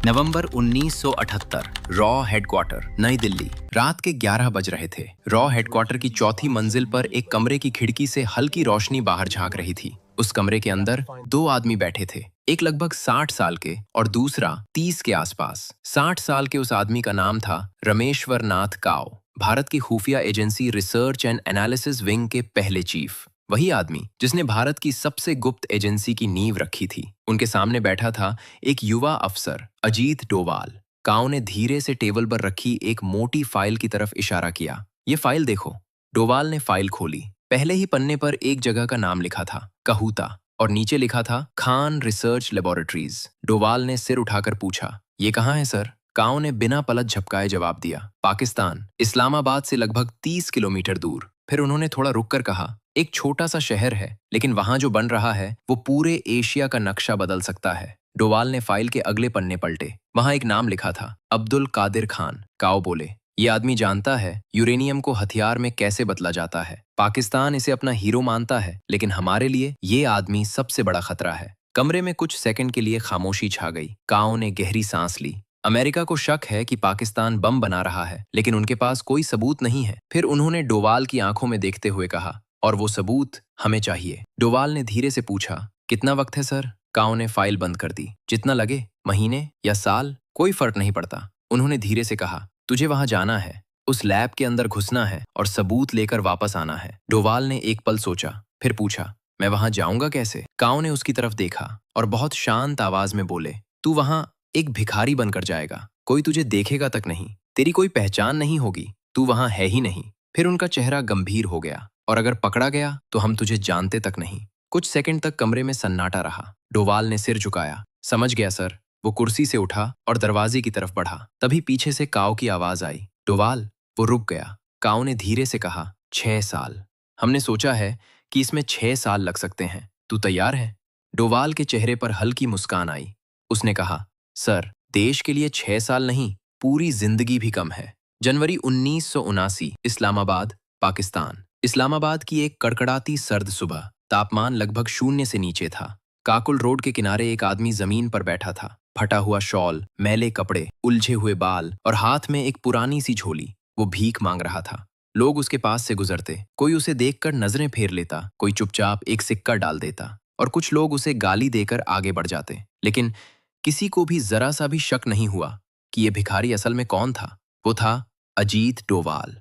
नवंबर 1978, raw headquarter, नई दिल्ली। रात के 11 बज रहे थे। रॉ हेडक्वार्टर की चौथी मंजिल पर एक कमरे की खिड़की से हल्की रोशनी बाहर झांक रही थी। उस कमरे के अंदर दो आदमी बैठे थे, एक लगभग 60 साल के और दूसरा 30 के आसपास। 60 साल के उस आदमी का नाम था रमेश्वर नाथ काव, भारत की खुफिया agency research and analysis wing के पहले चीफ। वही आदमी जिसने भारत की सबसे गुप्त एजेंसी की नींव रखी थी। उनके सामने बैठा था एक युवा अफसर अजीत डोवाल। काव ने धीरे से टेबल पर रखी एक मोटी फाइल की तरफ इशारा किया। ये फाइल देखो। डोवाल ने फाइल खोली। पहले ही पन्ने पर एक जगह का नाम लिखा था, कहूता, और नीचे लिखा था खान रिसर्च लेबोरेटरीज। डोवाल ने सिर उठाकर पूछा, ये कहाँ है सर? काव ने बिना पलक झपकाए जवाब दिया, पाकिस्तान, इस्लामाबाद से लगभग 30 किलोमीटर दूर। फिर उन्होंने थोड़ा रुककर कहा, एक छोटा सा शहर है, लेकिन वहां जो बन रहा है वो पूरे एशिया का नक्शा बदल सकता है। डोवाल ने फाइल के अगले पन्ने पलटे। वहां एक नाम लिखा था, अब्दुल कादिर खान। काव बोले, ये आदमी जानता है यूरेनियम को हथियार में कैसे बदला जाता है। पाकिस्तान इसे अपना हीरो मानता है, लेकिन हमारे लिए ये आदमी सबसे बड़ा खतरा है। कमरे में कुछ सेकंड के लिए खामोशी छा गई। काव ने गहरी सांस ली। अमेरिका को शक है कि पाकिस्तान बम बना रहा है, लेकिन उनके पास कोई सबूत नहीं है। फिर उन्होंने डोवाल की आंखों में देखते हुए कहा, और वो सबूत हमें चाहिए। डोवाल ने धीरे से पूछा, कितना वक्त है सर? काव ने फाइल बंद कर दी। जितना लगे, महीने या साल, कोई फर्क नहीं पड़ता। उन्होंने धीरे से कहा, तुझे वहां जाना है, उस लैब के अंदर घुसना है और सबूत लेकर वापस आना है। डोवाल ने एक पल सोचा, फिर पूछा, मैं वहां जाऊंगा कैसे? काव ने उसकी तरफ देखा और बहुत शांत आवाज में बोले, तू वहां एक भिखारी बनकर जाएगा। कोई तुझे देखेगा तक नहीं, तेरी कोई पहचान नहीं होगी, तू वहां है ही नहीं। फिर उनका चेहरा गंभीर हो गया, और अगर पकड़ा गया तो हम तुझे जानते तक नहीं। कुछ सेकंड तक कमरे में सन्नाटा रहा। डोवाल ने सिर झुकाया। समझ गया सर। वो कुर्सी से उठा और दरवाजे की तरफ बढ़ा। तभी पीछे से काव की आवाज आई, डोवाल। वो रुक गया। काव ने धीरे से कहा, 6 साल। हमने सोचा है कि इसमें 6 साल लग सकते हैं। तू तैयार है? डोवाल के चेहरे पर हल्की मुस्कान आई। उसने कहा, सर, देश के लिए 6 साल नहीं, पूरी जिंदगी भी कम है। जनवरी 1979, इस्लामाबाद, पाकिस्तान। इस्लामाबाद की एक कड़कड़ाती सर्द सुबह। तापमान लगभग शून्य से नीचे था। काकुल रोड के किनारे एक आदमी जमीन पर बैठा था। फटा हुआ शॉल, मैले कपड़े, उलझे हुए बाल और हाथ में एक पुरानी सी झोली। वो भीख मांग रहा था। लोग उसके पास से गुजरते। कोई उसे देखकर नजरें फेर लेता, कोई चुपचाप एक सिक्का डाल देता, और कुछ लोग उसे गाली देकर आगे बढ़ जाते। लेकिन किसी को भी जरा सा भी शक नहीं हुआ कि ये भिखारी असल में कौन था। वो था अजीत डोवाल।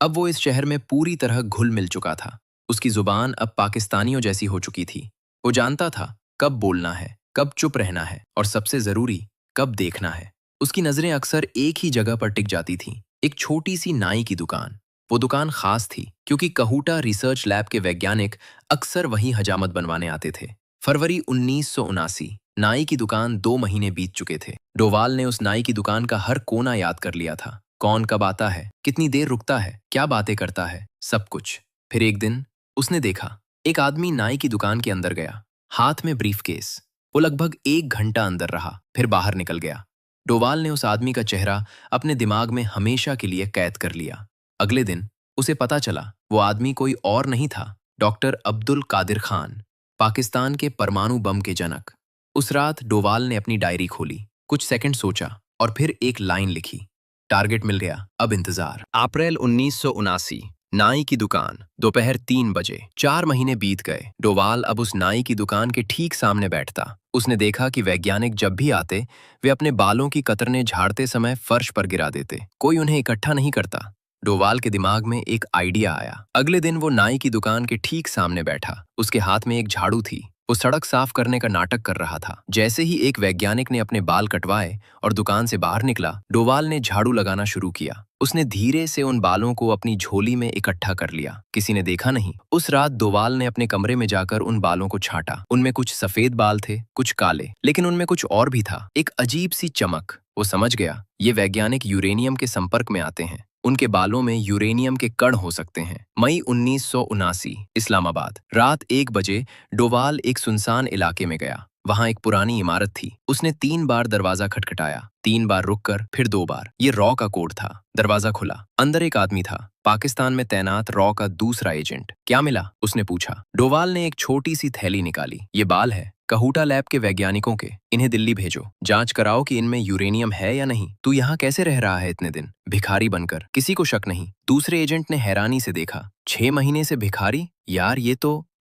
अब वो इस शहर में पूरी तरह घुल मिल चुका था। उसकी जुबान अब पाकिस्तानियों जैसी हो चुकी थी। वो जानता था कब बोलना है, कब चुप रहना है, और सबसे जरूरी, कब देखना है। उसकी नजरें अक्सर एक ही जगह पर टिक जाती थीं, एक छोटी सी नाई की दुकान। वो दुकान खास थी क्योंकि कहूटा रिसर्च लैब के वैज्ञानिक अक्सर वहीं हजामत बनवाने आते थे। फरवरी 1979, नाई की दुकान 2 महीने बीत चुके थे। डोवाल ने उस नाई की दुकान का हर कोना याद कर लिया था। कौन कब आता है, कितनी देर रुकता है, क्या बातें करता है, सब कुछ। फिर एक दिन उसने देखा, एक आदमी नाई की दुकान के अंदर गया, हाथ में ब्रीफकेस। वो लगभग 1 घंटा अंदर रहा, फिर बाहर निकल गया। डोवाल ने उस आदमी का चेहरा अपने दिमाग में हमेशा के लिए कैद कर लिया। अगले दिन उसे पता चला वो आदमी कोई और नहीं था, डॉक्टर अब्दुल कादिर खान, पाकिस्तान के परमाणु बम के जनक। उस रात डोवाल ने अपनी डायरी खोली, कुछ सेकंड सोचा और फिर एक लाइन लिखी, टारगेट मिल गया, अब इंतजार। अप्रैल 1979, नाई की दुकान, दोपहर 3 बजे। 4 महीने बीत गए। डोवाल अब उस नाई की दुकान के ठीक सामने बैठता। उसने देखा कि वैज्ञानिक जब भी आते, वे अपने बालों की कतरनें झाड़ते समय फर्श पर गिरा देते। कोई उन्हें इकट्ठा नहीं करता। डोवाल के दिमाग में एक आइडिया आया। अगले दिन वो नाई की दुकान के ठीक सामने बैठा। उसके हाथ में एक झाड़ू थी। वो सड़क साफ करने का नाटक कर रहा था। जैसे ही एक वैज्ञानिक ने अपने बाल कटवाए और दुकान से बाहर निकला, डोवाल ने झाड़ू लगाना शुरू किया। उसने धीरे से उन बालों को अपनी झोली में इकट्ठा कर लिया। किसी ने देखा नहीं। उस रात डोवाल ने अपने कमरे में जाकर उन बालों को छांटा। उनमें कुछ सफेद बाल थे, कुछ काले, लेकिन उनमें कुछ और भी था, एक अजीब सी चमक। वो समझ गया, ये वैज्ञानिक यूरेनियम के संपर्क में आते हैं। उनके बालों में यूरेनियम के कण हो सकते हैं। मई 1979, इस्लामाबाद, रात 1 बजे डोवाल एक सुनसान इलाके में गया। वहां एक पुरानी इमारत थी। उसने 3 बार दरवाजा खटखटाया, 3 बार रुककर, फिर 2 बार। ये रॉ का कोड था। दरवाजा खुला। अंदर एक आदमी था, पाकिस्तान में तैनात रॉ का दूसरा एजेंट। क्या मिला? उसने पूछा। डोवाल ने एक छोटी सी थैली निकाली। ये बाल है। कहूटा लैब के वैज्ञानिकों के, इन्हें दिल्ली भेजो, जांच कराओ कि इनमें यूरेनियम है या नहीं। तू यहाँ कैसे रह रहा है इतने दिन, भिखारी बनकर? किसी को शक नहीं। दूसरे एजेंट ने हैरानी से देखा, 6 महीने से भिखारी? यार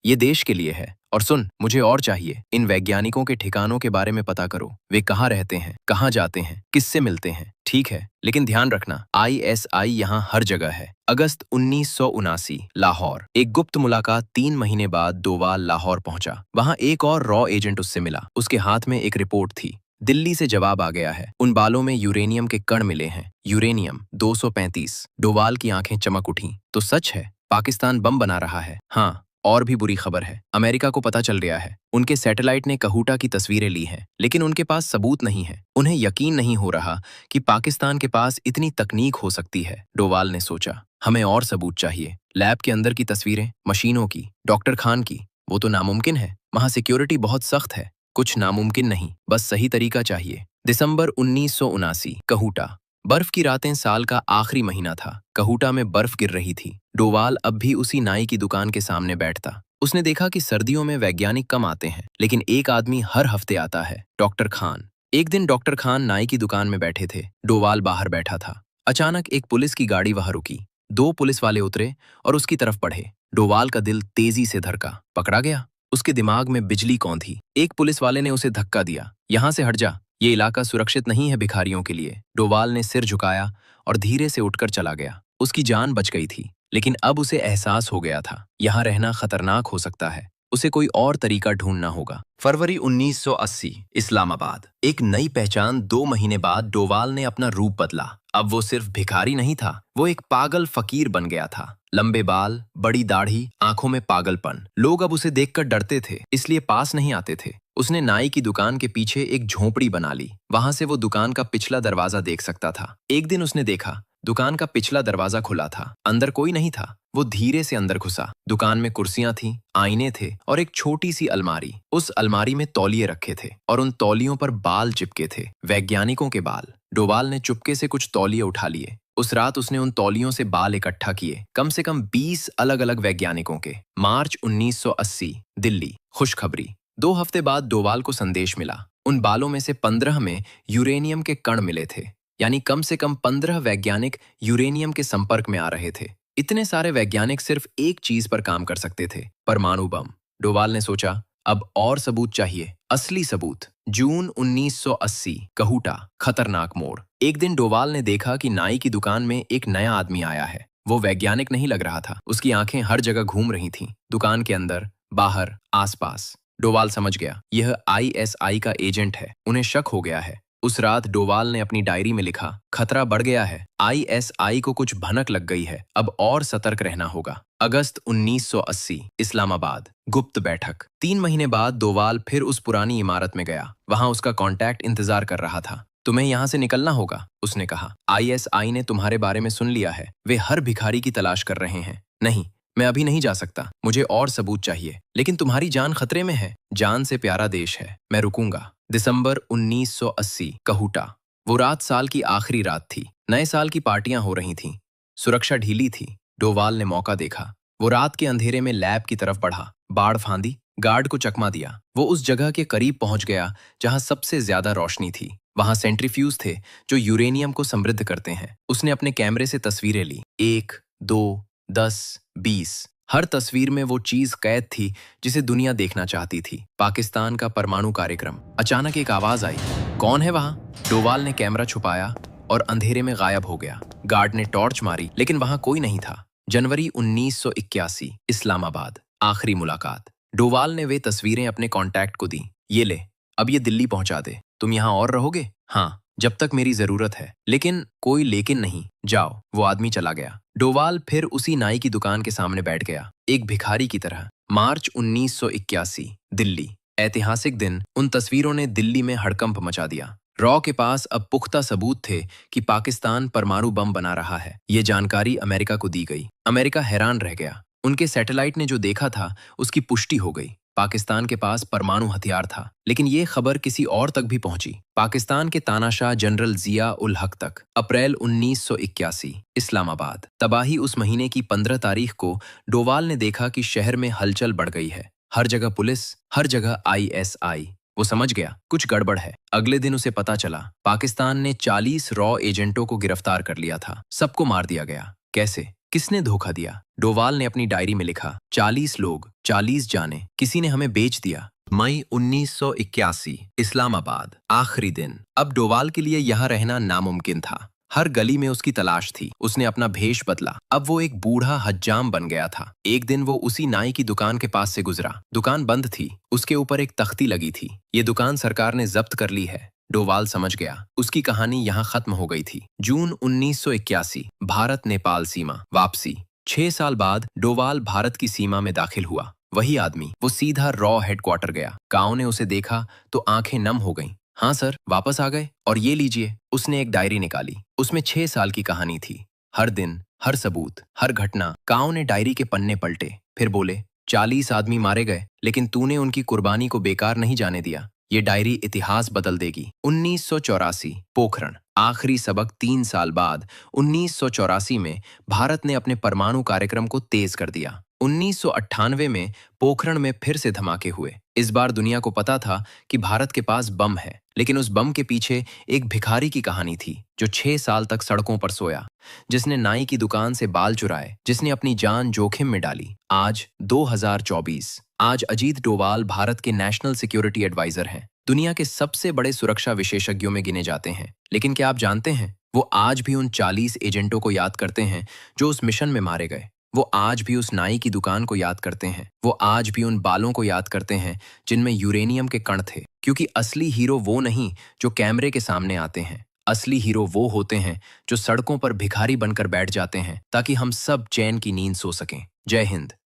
ये देश के लिए है। और सुन, मुझे और चाहिए, इन वैज्ञानिकों के ठिकानों के बारे में पता करो। वे कहाँ रहते हैं, कहाँ जाते हैं, किससे मिलते हैं। ठीक है, लेकिन ध्यान रखना, ISI यहाँ हर जगह है। अगस्त 1979, लाहौर। एक गुप्त मुलाकात। 3 महीने बाद डोवाल लाहौर पहुंचा। वहां एक और रॉ एजेंट उससे मिला। उसके हाथ में एक रिपोर्ट थी। दिल्ली से जवाब आ गया है, उन बालों में यूरेनियम के कण मिले हैं। यूरेनियम 235। डोवाल की आंखें चमक उठी। तो सच है, पाकिस्तान बम बना रहा है? हाँ, और भी बुरी खबर है, अमेरिका को पता चल गया है। उनके सैटेलाइट ने कहूटा की तस्वीरें ली हैं, लेकिन उनके पास सबूत नहीं है। उन्हें यकीन नहीं हो रहा कि पाकिस्तान के पास इतनी तकनीक हो सकती है। डोवाल ने सोचा, हमें और सबूत चाहिए। लैब के अंदर की तस्वीरें, मशीनों की, डॉक्टर खान की, वो तो नामुमकिन है। वहां सिक्योरिटी बहुत सख्त है। कुछ नामुमकिन नहीं, बस सही तरीका चाहिए। दिसंबर 1979, कहूटा। बर्फ की रातें, साल का आखिरी महीना था। कहूटा में बर्फ गिर रही थी। डोवाल अब भी उसी नाई की दुकान के सामने बैठता। उसने देखा कि सर्दियों में वैज्ञानिक कम आते हैं, लेकिन एक आदमी हर हफ्ते आता है, डॉक्टर खान। एक दिन डॉक्टर खान नाई की दुकान में बैठे थे। डोवाल बाहर बैठा था। अचानक एक पुलिस की गाड़ी वहां रुकी। 2 पुलिस वाले उतरे और उसकी तरफ बढ़े। डोवाल का दिल तेजी से धड़का। पकड़ा गया? उसके दिमाग में बिजली कौंधी। एक पुलिस वाले ने उसे धक्का दिया। यहां से हट जा, ये इलाका सुरक्षित नहीं है भिखारियों के लिए। डोवाल ने सिर झुकाया और धीरे से उठकर चला गया। उसकी जान बच गई थी, लेकिन अब उसे एहसास हो गया था, यहाँ रहना खतरनाक हो सकता है। उसे कोई और तरीका ढूंढना होगा। फरवरी 1980, इस्लामाबाद। एक नई पहचान। 2 महीने बाद डोवाल ने अपना रूप बदला। अब वो सिर्फ भिखारी नहीं था, वो एक पागल फकीर बन गया था। लंबे बाल, बड़ी दाढ़ी, आंखों में पागलपन। लोग अब उसे देखकर डरते थे, इसलिए पास नहीं आते थे। उसने नाई की दुकान के पीछे एक झोपड़ी बना ली। वहां से वो दुकान का पिछला दरवाजा देख सकता था। एक दिन उसने देखा, दुकान का पिछला दरवाजा खुला था। अंदर कोई नहीं था। वो धीरे से अंदर घुसा। दुकान में कुर्सियां थीं, आईने थे और एक छोटी सी अलमारी। उस अलमारी में तौलिए रखे थे और उन तौलियों पर बाल चिपके थे, वैज्ञानिकों के बाल। डोवाल ने चुपके से कुछ तौलिए उठा लिए। उस रात उसने उन तौलियों से बाल इकट्ठा किए, कम से कम 20 अलग अलग वैज्ञानिकों के। मार्च 1980, दिल्ली। खुशखबरी। 2 हफ्ते बाद डोवाल को संदेश मिला। उन बालों में से 15 में यूरेनियम के कण मिले थे, यानी कम से कम 15 वैज्ञानिक यूरेनियम के संपर्क में आ रहे थे। इतने सारे वैज्ञानिक सिर्फ एक चीज पर काम कर सकते थे, परमाणु बम। डोवाल ने सोचा, अब और सबूत चाहिए, असली सबूत। जून 1980, कहूटा। खतरनाक मोड़। एक दिन डोवाल ने देखा कि नाई की दुकान में एक नया आदमी आया है। वो वैज्ञानिक नहीं लग रहा था। उसकी आंखें हर जगह घूम रही थीं, दुकान के अंदर, बाहर, आसपास। डोवाल समझ गया, यह ISI का एजेंट है। उन्हें शक हो गया है। उस रात डोवाल ने अपनी डायरी में लिखा, खतरा बढ़ गया है, ISI को कुछ भनक लग गई है, अब और सतर्क रहना होगा। अगस्त 1980, इस्लामाबाद। गुप्त बैठक। 3 महीने बाद डोवाल फिर उस पुरानी इमारत में गया। वहां उसका कांटेक्ट इंतजार कर रहा था। तुम्हें यहाँ से निकलना होगा, उसने कहा। ISI ने तुम्हारे बारे में सुन लिया है। वे हर भिखारी की तलाश कर रहे हैं। नहीं, मैं अभी नहीं जा सकता, मुझे और सबूत चाहिए। लेकिन तुम्हारी जान खतरे में है। जान से प्यारा देश है, मैं रुकूंगा। दिसंबर 1980, कहूटा। वो रात साल की आखिरी रात थी। नए साल की पार्टियां हो रही थीं। सुरक्षा ढीली थी। डोवाल ने मौका देखा। वो रात के अंधेरे में लैब की तरफ बढ़ा, बाड़ फांदी, गार्ड को चकमा दिया। वो उस जगह के करीब पहुंच गया जहां सबसे ज्यादा रोशनी थी। वहां सेंट्रीफ्यूज थे जो यूरेनियम को समृद्ध करते हैं। उसने अपने कैमरे से तस्वीरें ली। 1, 2, 10, 20। हर तस्वीर में वो चीज कैद थी जिसे दुनिया देखना चाहती थी, पाकिस्तान का परमाणु कार्यक्रम। अचानक एक आवाज आई, कौन है वहां? डोवाल ने कैमरा छुपाया और अंधेरे में गायब हो गया। गार्ड ने टॉर्च मारी, लेकिन वहां कोई नहीं था। जनवरी 1981, इस्लामाबाद। आखिरी मुलाकात। डोवाल ने वे तस्वीरें अपने कॉन्टैक्ट को दी। ये ले, अब ये दिल्ली पहुंचा दे। तुम यहाँ और रहोगे? हाँ, जब तक मेरी जरूरत है। लेकिन कोई लेकिन नहीं, जाओ। वो आदमी चला गया। डोवाल फिर उसी नाई की दुकान के सामने बैठ गया, एक भिखारी की तरह। मार्च 1981, दिल्ली। ऐतिहासिक दिन। उन तस्वीरों ने दिल्ली में हड़कंप मचा दिया। रॉ के पास अब पुख्ता सबूत थे कि पाकिस्तान परमाणु बम बना रहा है। ये जानकारी अमेरिका को दी गई। अमेरिका हैरान रह गया। उनके सैटेलाइट ने जो देखा था उसकी पुष्टि हो गई। पाकिस्तान के पास परमाणु हथियार था। लेकिन ये खबर किसी और तक भी पहुंची, पाकिस्तान के तानाशाह जनरल जिया उल हक तक। अप्रैल 1981, इस्लामाबाद। तबाही। उस महीने की 15 तारीख को डोवाल ने देखा कि शहर में हलचल बढ़ गई है। हर जगह पुलिस, हर जगह आईएसआई। वो समझ गया कुछ गड़बड़ है। अगले दिन उसे पता चला पाकिस्तान ने 40 रॉ एजेंटों को गिरफ्तार कर लिया था। सबको मार दिया गया। कैसे? किसने धोखा दिया? डोवाल ने अपनी डायरी में लिखा, 40 लोग, 40 जाने, किसी ने हमें बेच दिया। मई 1981, इस्लामाबाद, आखिरी दिन। अब डोवाल के लिए यहाँ रहना नामुमकिन था। हर गली में उसकी तलाश थी। उसने अपना भेष बदला। अब वो एक बूढ़ा हज्जाम बन गया था। एक दिन वो उसी नाई की दुकान के पास से गुजरा। दुकान बंद थी। उसके ऊपर एक तख्ती लगी थी, ये दुकान सरकार ने जब्त कर ली है। डोवाल समझ गया उसकी कहानी यहाँ खत्म हो गई थी। जून 1981, भारत नेपाल सीमा, वापसी। 6 साल बाद डोवाल भारत की सीमा में दाखिल हुआ। वही आदमी, वो सीधा रॉ हेडक्वार्टर गया। काओ ने उसे देखा तो आंखें नम हो गईं। हाँ सर, वापस आ गए? और ये लीजिए। उसने एक डायरी निकाली। उसमें 6 साल की कहानी थी। हर दिन, हर सबूत, हर घटना। काओ ने डायरी के पन्ने पलटे, फिर बोले, 40 आदमी मारे गए, लेकिन तूने उनकी कुर्बानी को बेकार नहीं जाने दिया। ये डायरी इतिहास बदल देगी। 1984, पोखरण। आखिरी सबक 3 साल बाद 1984 में भारत ने अपने परमाणु कार्यक्रम को तेज कर दिया। 1998 में पोखरण में फिर से धमाके हुए। इस बार दुनिया को पता था कि भारत के पास बम है, लेकिन उस बम के पीछे एक भिखारी की कहानी थी जो 6 साल तक सड़कों पर सोया, जिसने नाई की दुकान से बाल चुराए, जिसने अपनी जान जोखिम में डाली। आज 2024, आज अजीत डोवाल भारत के नेशनल सिक्योरिटी एडवाइजर हैं। दुनिया के सबसे बड़े सुरक्षा विशेषज्ञों में गिने जाते हैं। लेकिन क्या आप जानते हैं, वो आज भी उन 40 एजेंटों को याद करते हैं जो उस मिशन में मारे गए। वो आज भी उस नाई की दुकान को याद करते हैं। वो आज भी उन बालों को याद करते हैं जिनमें यूरेनियम के कण थे। क्योंकि असली हीरो वो नहीं जो कैमरे के सामने आते हैं। असली हीरो वो होते हैं जो सड़कों पर भिखारी बनकर बैठ जाते हैं ताकि हम सब चैन की नींद सो सकें। जय हिंद।